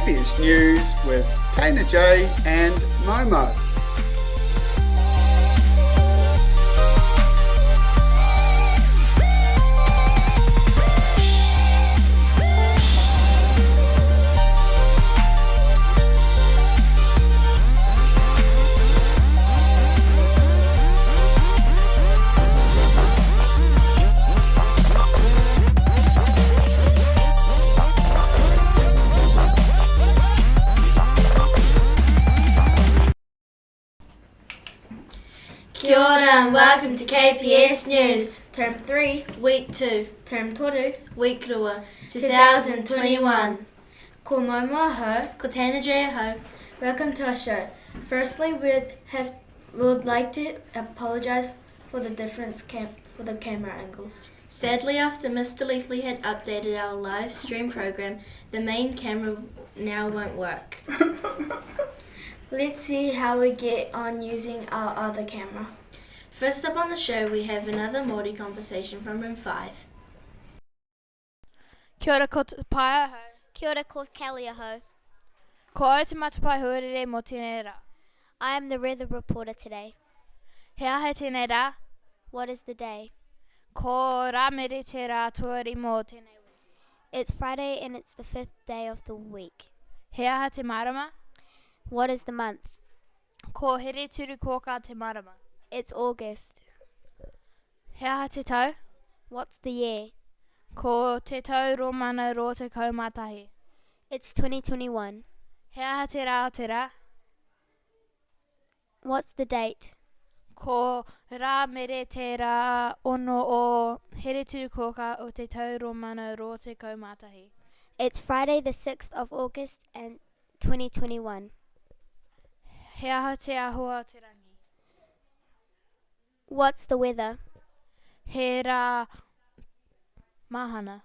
KPS News with Kana J and Momo. Kia ora and welcome to KPS News. Term 3, Week 2, Term Toru, Week Rua, 2021. Ko Momo ho, ko Tana J ho. Welcome to our show. Firstly, we'd like to apologise for the for the camera angles. Sadly, after Mr. Leafley had updated our live stream program, the main camera now won't work. Let's see how we get on using our other camera. First up on the show, we have another Māori conversation from room 5. Kia ora ko te paia ho. Kia ora ko Kalia ho. Ko au te matapai huarere mō tēnei rā. I am the weather reporter today. He aha tēnei rā. What is the day? Ko rā mere te rā tuari mō tēnei wiki. It's Friday and it's the 5th day of the week. He aha te marama. What is the month? Ko here turu koka te marama. It's August. He aha te tau. What's the year? Ko te tau romana ro te kaumatahi. It's 2021. He aha te rā o te rā. What's the date? Ko rā mere te rā ono o here turu koka o te tau romana ro te kaumatahi. It's Friday the 6th of August and 2021. He aha te ahua o te rangi. What's the weather? He rā mahana.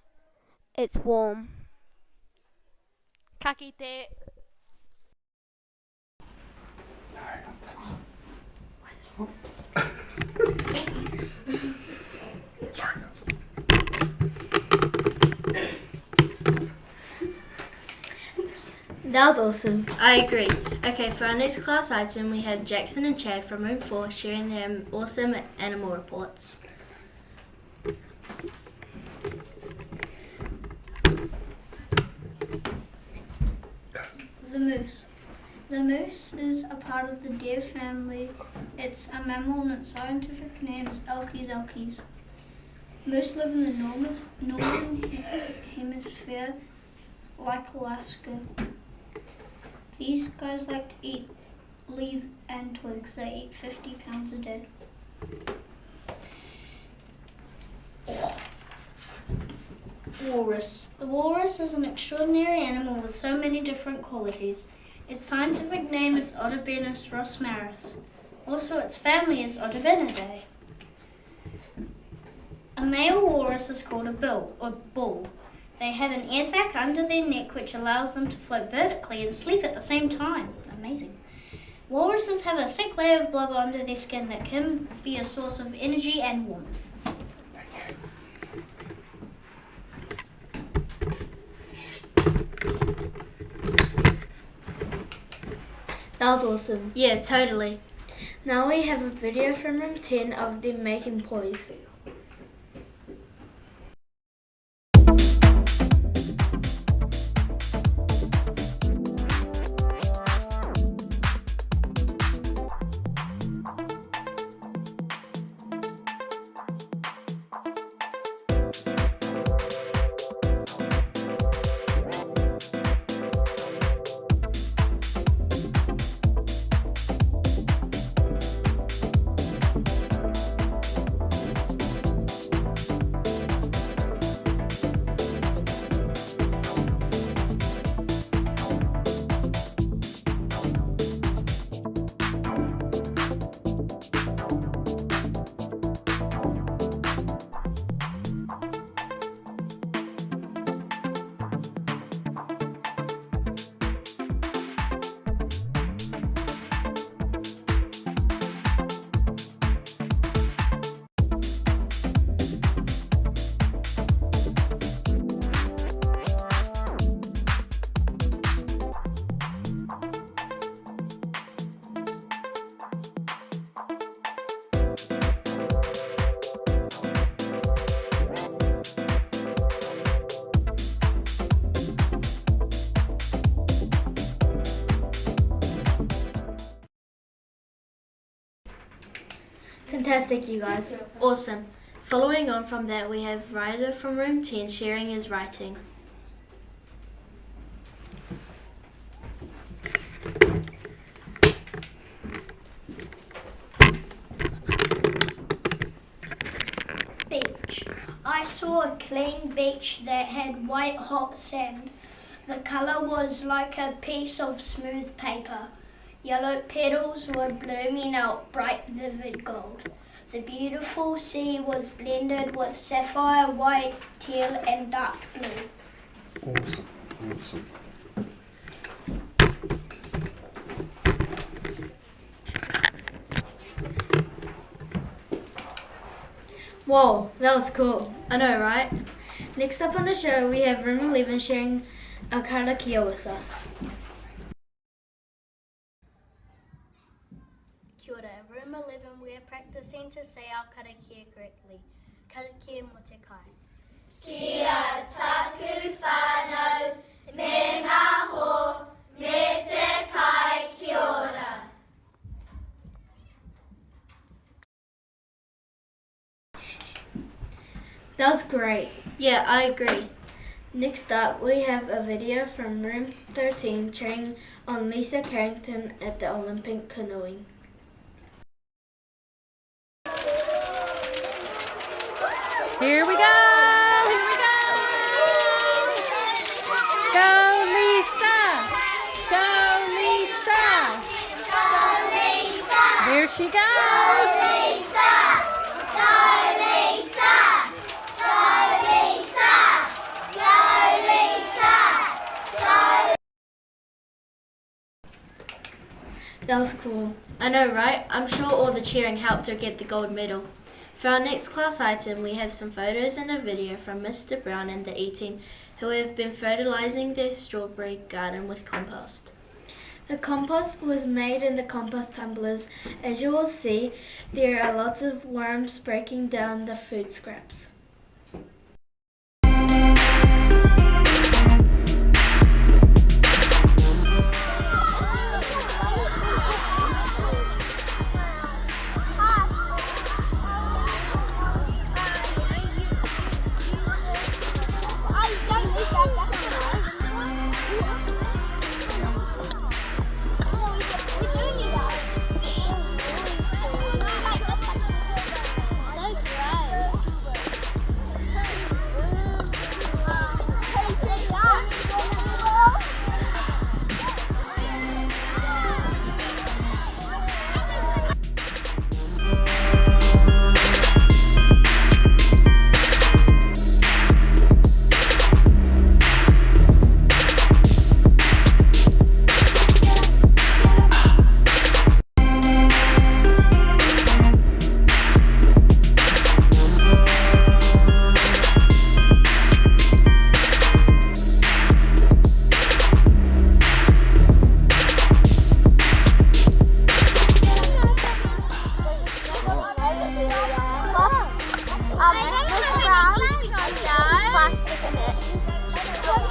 It's warm. Ka kite. That was awesome. I agree. Okay, for our next class item, we have Jackson and Chad from room 4 sharing their awesome animal reports. The moose. The moose is a part of the deer family. It's a mammal and its scientific name is Elkes elkes. Moose live in the northern hemisphere, like Alaska. These guys like to eat leaves and twigs. They eat 50 pounds a day. Walrus. The walrus is an extraordinary animal with so many different qualities. Its scientific name is Odobenus rosmarus. Also, its family is Odobenidae. A male walrus is called a bull. They have an air sac under their neck which allows them to float vertically and sleep at the same time. Amazing. Walruses have a thick layer of blubber under their skin that can be a source of energy and warmth. That was awesome. Yeah, totally. Now we have a video from room 10 of them making poise. Fantastic, you guys. Awesome. Following on from that, we have Ryder from room 10 sharing his writing. Beach. I saw a clean beach that had white hot sand. The colour was like a piece of smooth paper. Yellow petals were blooming out bright vivid gold. The beautiful sea was blended with sapphire white, teal and dark blue. Awesome, awesome. Whoa, that was cool. I know, right? Next up on the show, we have room 11 sharing a karakia with us. Kia ora. Room 11, we are practicing to say our karakia correctly. Karakia mo te kai. Kia taku whānau, me ngā ho, me te kai kia ora. That was great. Yeah, I agree. Next up, we have a video from room 13 cheering on Lisa Carrington at the Olympic canoeing. Here we go! Here we go! Go Lisa! Go Lisa! Go Lisa! There she Go goes! Lisa! Go Lisa! Go Lisa! Go Lisa! Go. That was cool. I know, right? I'm sure all the cheering helped her get the gold medal. For our next class item, we have some photos and a video from Mr. Brown and the E-team who have been fertilizing their strawberry garden with compost. The compost was made in the compost tumblers. As you will see, there are lots of worms breaking down the food scraps.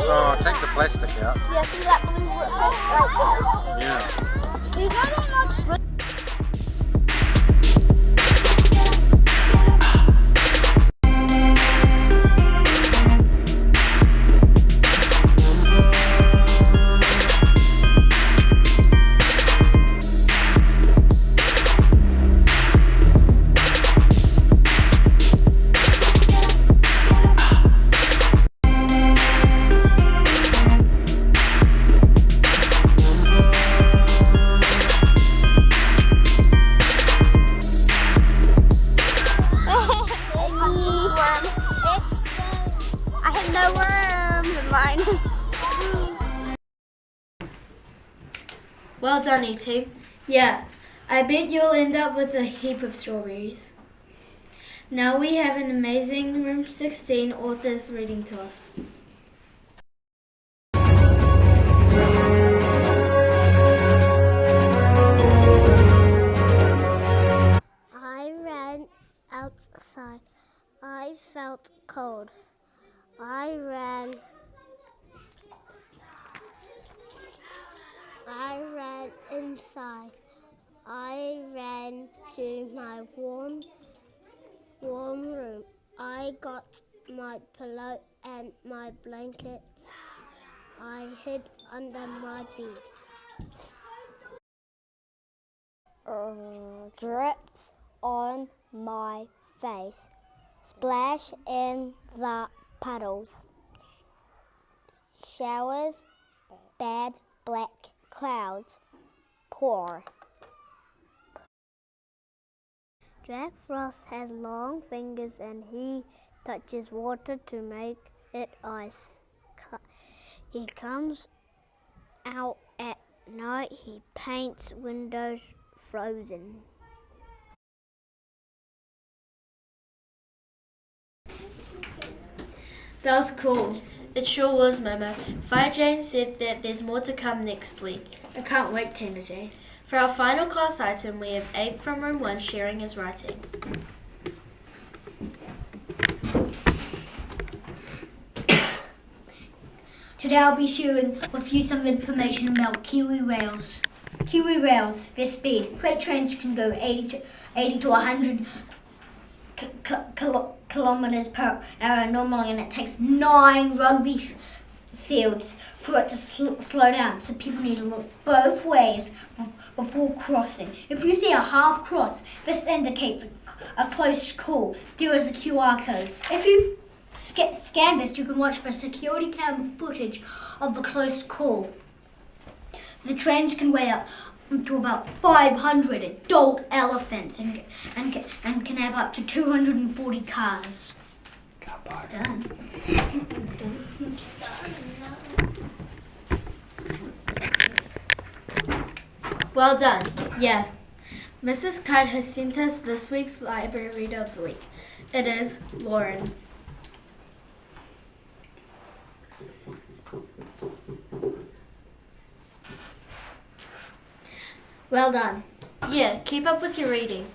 Oh, take the plastic out. Yeah, see that blue right there? Yeah. You know they're not free. Well done, E-team. Yeah, I bet you'll end up with a heap of strawberries. Now we have an amazing room 16 authors reading to us. I ran outside. I felt cold. I ran inside. I ran to my warm I got my pillow and my blanket. I hid under my bed. Drips on my face. Splash in the puddles. Showers, bad black clouds. Pour. Jack Frost has long fingers and he touches water to make it ice. He comes out at night. He paints windows frozen. That was cool. It sure was, Momo. Fire Jane said that there's more to come next week. I can't wait, Tina J. For our final class item, we have Abe from room 1 sharing his writing. Today I'll be sharing with you some information about Kiwi rails. Kiwi rails, their speed. Freight trains can go 80 to 100 kilometers per hour normally, and it takes 9 rugby fields for it to slow down. So people need to look both ways before crossing. If you see a half cross, this indicates a close call. There is a QR code. If you scan this, you can watch the security camera footage of the close call. The trains can weigh up to about 500 adult elephants and can have up to 240 cars. Done. Well done. Yeah. Mrs. Kite has sent us this week's library reader of the week. It is Lauren. Well done. Yeah, keep up with your reading.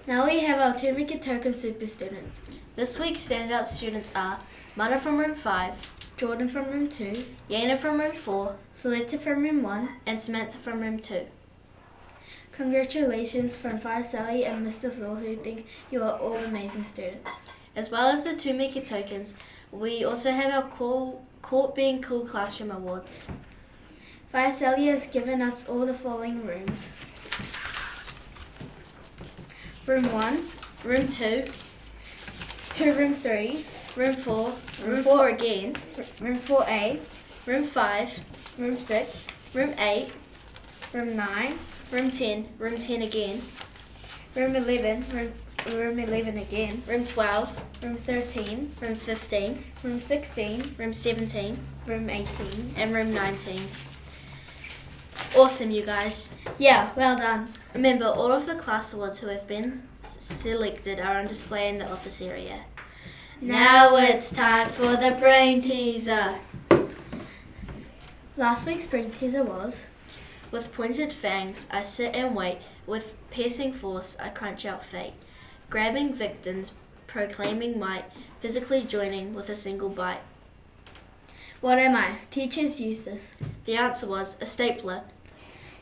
Now we have our 2 Make It Token Super students. This week's standout students are Mana from room 5, Jordan from room 2, Yana from room 4, Celetta from room 1, and Samantha from room 2. Congratulations from Fire Sally and Mr. Zor, who think you are all amazing students. As well as the 2 Make It Tokens, we also have our Court Being Cool Classroom Awards. Fire Sally has given us all the following rooms. Room 1, Room 2, 2 Room 3s, Room 4, Room 4 again, Room 4A, Room 5, Room 6, Room 8, Room 9, Room 10, Room 10 again, Room 11, Room 11 again, Room 12, Room 13, Room 15, Room 16, Room 17, Room 18, and Room 19. Awesome, you guys. Yeah, well done. Remember, all of the class awards who have been selected are on display in the office area. Now it's time for the brain teaser. Last week's brain teaser was: with pointed fangs, I sit and wait. With piercing force, I crunch out fate. Grabbing victims, proclaiming might, physically joining with a single bite. What am I? Teachers use this. The answer was a stapler.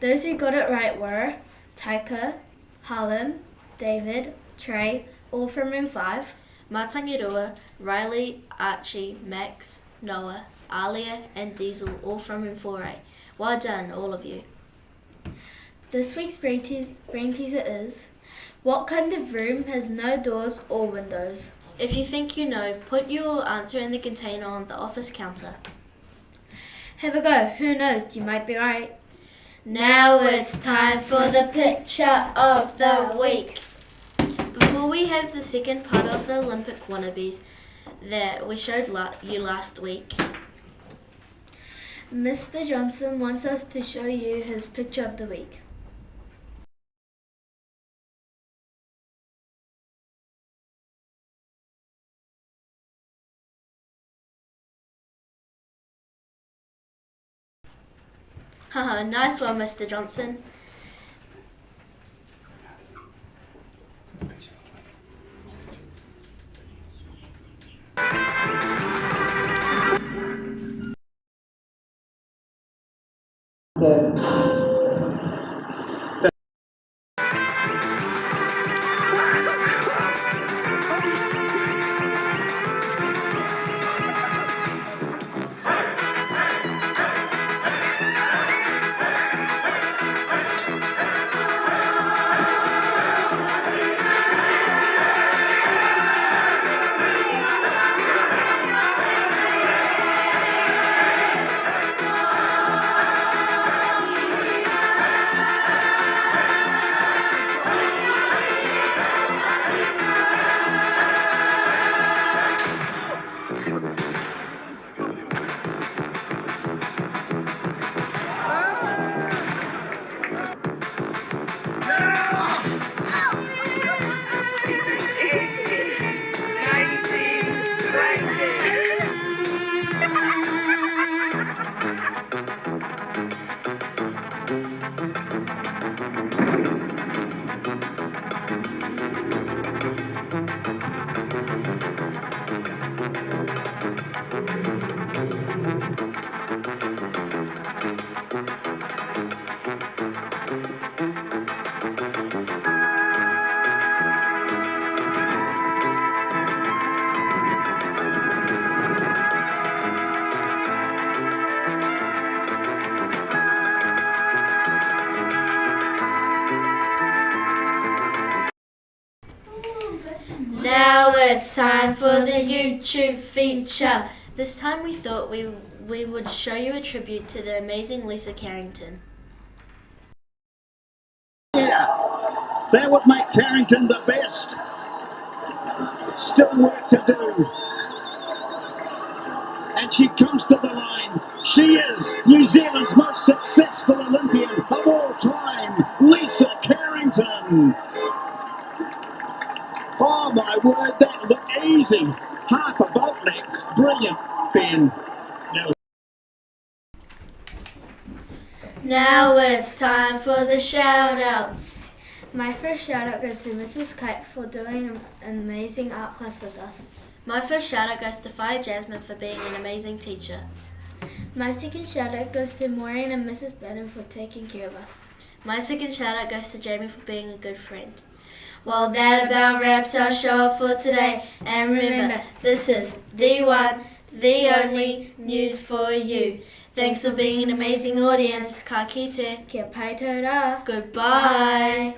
Those who got it right were Taika, Harlem, David, Trey, all from room 5, Matangirua, Riley, Archie, Max, Noah, Alia, and Diesel, all from room 4A. Well done, all of you. This week's brain teaser is: what kind of room has no doors or windows? If you think you know, put your answer in the container on the office counter. Have a go. Who knows? You might be right. Now it's time for the picture of the week. Before we have the second part of the Olympic wannabes that we showed you last week, Mr. Johnson wants us to show you his picture of the week. Haha, nice one, Mr. Johnson. it's time for the YouTube feature. This time we thought we would show you a tribute to the amazing Lisa Carrington. Yeah, that would make Carrington the best. Still work to do. And she comes to the line. She is New Zealand's most successful Olympian of all time, Lisa Carrington. Oh my word, that looked easy. Half a boat left. Brilliant, Ben. Now it's time for the shout-outs. My first shout-out goes to Mrs. Kite for doing an amazing art class with us. My first shout-out goes to Fire Jasmine for being an amazing teacher. My second shout-out goes to Maureen and Mrs. Bannon for taking care of us. My second shout-out goes to Jamie for being a good friend. Well, that about wraps our show up for today. And remember, this is the one, the only news for you. Thanks for being an amazing audience. Ka kite. Kia pai tau rā. Goodbye.